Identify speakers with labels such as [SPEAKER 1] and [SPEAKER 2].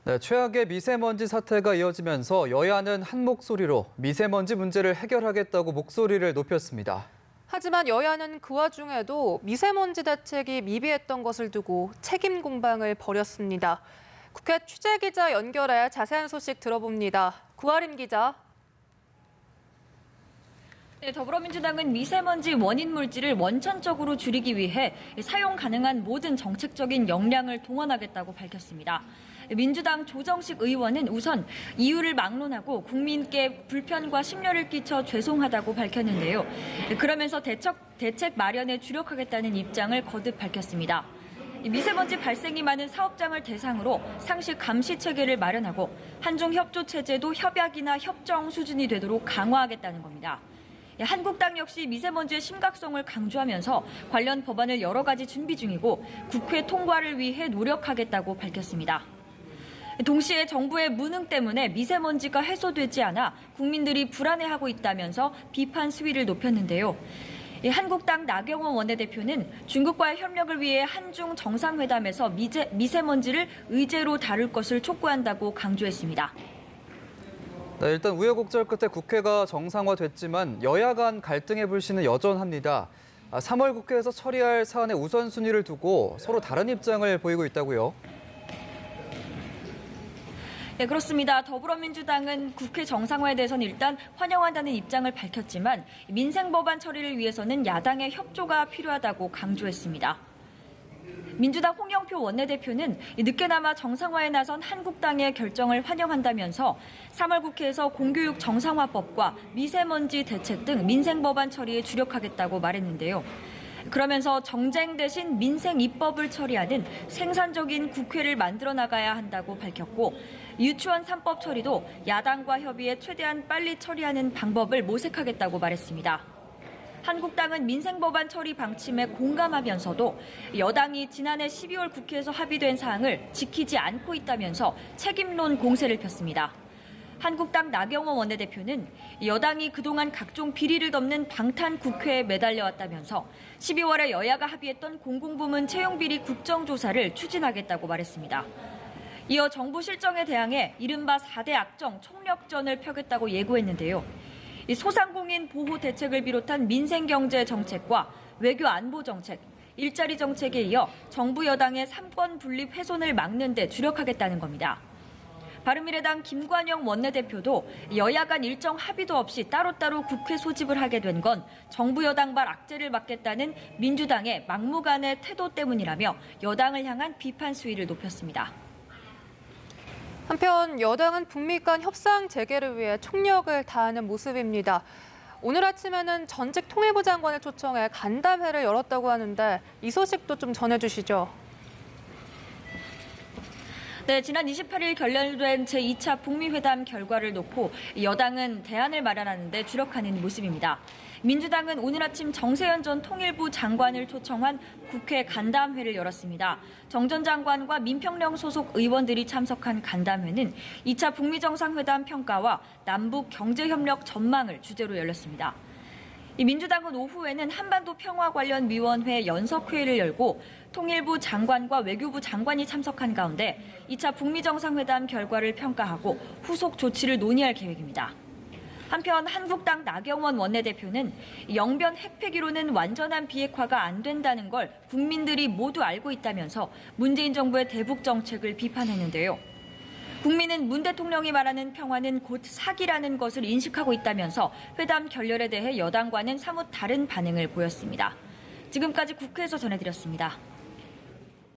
[SPEAKER 1] 네, 최악의 미세먼지 사태가 이어지면서 여야는 한 목소리로 미세먼지 문제를 해결하겠다고 목소리를 높였습니다.
[SPEAKER 2] 하지만 여야는 그 와중에도 미세먼지 대책이 미비했던 것을 두고 책임 공방을 벌였습니다. 국회 취재기자 연결해 자세한 소식 들어봅니다. 구하림 기자.
[SPEAKER 3] 네, 더불어민주당은 미세먼지 원인 물질을 원천적으로 줄이기 위해 사용 가능한 모든 정책적인 역량을 동원하겠다고 밝혔습니다. 민주당 조정식 의원은 우선 이유를 막론하고 국민께 불편과 심려를 끼쳐 죄송하다고 밝혔는데요. 그러면서 대책 마련에 주력하겠다는 입장을 거듭 밝혔습니다. 미세먼지 발생이 많은 사업장을 대상으로 상시 감시 체계를 마련하고 한중 협조 체제도 협약이나 협정 수준이 되도록 강화하겠다는 겁니다. 한국당 역시 미세먼지의 심각성을 강조하면서 관련 법안을 여러 가지 준비 중이고 국회 통과를 위해 노력하겠다고 밝혔습니다. 동시에 정부의 무능 때문에 미세먼지가 해소되지 않아 국민들이 불안해하고 있다면서 비판 수위를 높였는데요. 한국당 나경원 원내대표는 중국과의 협력을 위해 한중 정상회담에서 미세먼지를 의제로 다룰 것을 촉구한다고 강조했습니다.
[SPEAKER 1] 네, 일단 우여곡절 끝에 국회가 정상화됐지만 여야 간 갈등의 불씨는 여전합니다. 3월 국회에서 처리할 사안의 우선순위를 두고 서로 다른 입장을 보이고 있다고요.
[SPEAKER 3] 네, 그렇습니다. 더불어민주당은 국회 정상화에 대해서는 일단 환영한다는 입장을 밝혔지만 민생 법안 처리를 위해서는 야당의 협조가 필요하다고 강조했습니다. 민주당 홍영표 원내대표는 늦게나마 정상화에 나선 한국당의 결정을 환영한다면서 3월 국회에서 공교육 정상화법과 미세먼지 대책 등 민생 법안 처리에 주력하겠다고 말했는데요. 그러면서 정쟁 대신 민생 입법을 처리하는 생산적인 국회를 만들어 나가야 한다고 밝혔고 유치원 3법 처리도 야당과 협의해 최대한 빨리 처리하는 방법을 모색하겠다고 말했습니다. 한국당은 민생 법안 처리 방침에 공감하면서도 여당이 지난해 12월 국회에서 합의된 사항을 지키지 않고 있다면서 책임론 공세를 폈습니다. 한국당 나경원 원내대표는 여당이 그동안 각종 비리를 덮는 방탄 국회에 매달려왔다면서 12월에 여야가 합의했던 공공부문 채용비리 국정조사를 추진하겠다고 말했습니다. 이어 정부 실정에 대항해 이른바 4대 악정 총력전을 펴겠다고 예고했는데요. 소상공인 보호 대책을 비롯한 민생경제 정책과 외교 안보 정책, 일자리 정책에 이어 정부 여당의 삼권 분립 훼손을 막는 데 주력하겠다는 겁니다. 바른미래당 김관영 원내대표도 여야 간 일정 합의도 없이 따로따로 국회 소집을 하게 된 건 정부 여당발 악재를 막겠다는 민주당의 막무가내 태도 때문이라며 여당을 향한 비판 수위를 높였습니다.
[SPEAKER 2] 한편 여당은 북미 간 협상 재개를 위해 총력을 다하는 모습입니다. 오늘 아침에는 전직 통일부 장관을 초청해 간담회를 열었다고 하는데 이 소식도 좀 전해주시죠.
[SPEAKER 3] 네, 지난 28일 결렬된 제2차 북미 회담 결과를 놓고 여당은 대안을 마련하는 데 주력하는 모습입니다. 민주당은 오늘 아침 정세현 전 통일부 장관을 초청한 국회 간담회를 열었습니다. 정 전 장관과 민평령 소속 의원들이 참석한 간담회는 2차 북미 정상회담 평가와 남북 경제협력 전망을 주제로 열렸습니다. 민주당은 오후에는 한반도 평화 관련 위원회 연석회의를 열고 통일부 장관과 외교부 장관이 참석한 가운데 2차 북미 정상회담 결과를 평가하고 후속 조치를 논의할 계획입니다. 한편 한국당 나경원 원내대표는 영변 핵폐기로는 완전한 비핵화가 안 된다는 걸 국민들이 모두 알고 있다면서 문재인 정부의 대북 정책을 비판했는데요. 국민은 문 대통령이 말하는 평화는 곧 사기라는 것을 인식하고 있다면서 회담 결렬에 대해 여당과는 사뭇 다른 반응을 보였습니다. 지금까지 국회에서 전해드렸습니다.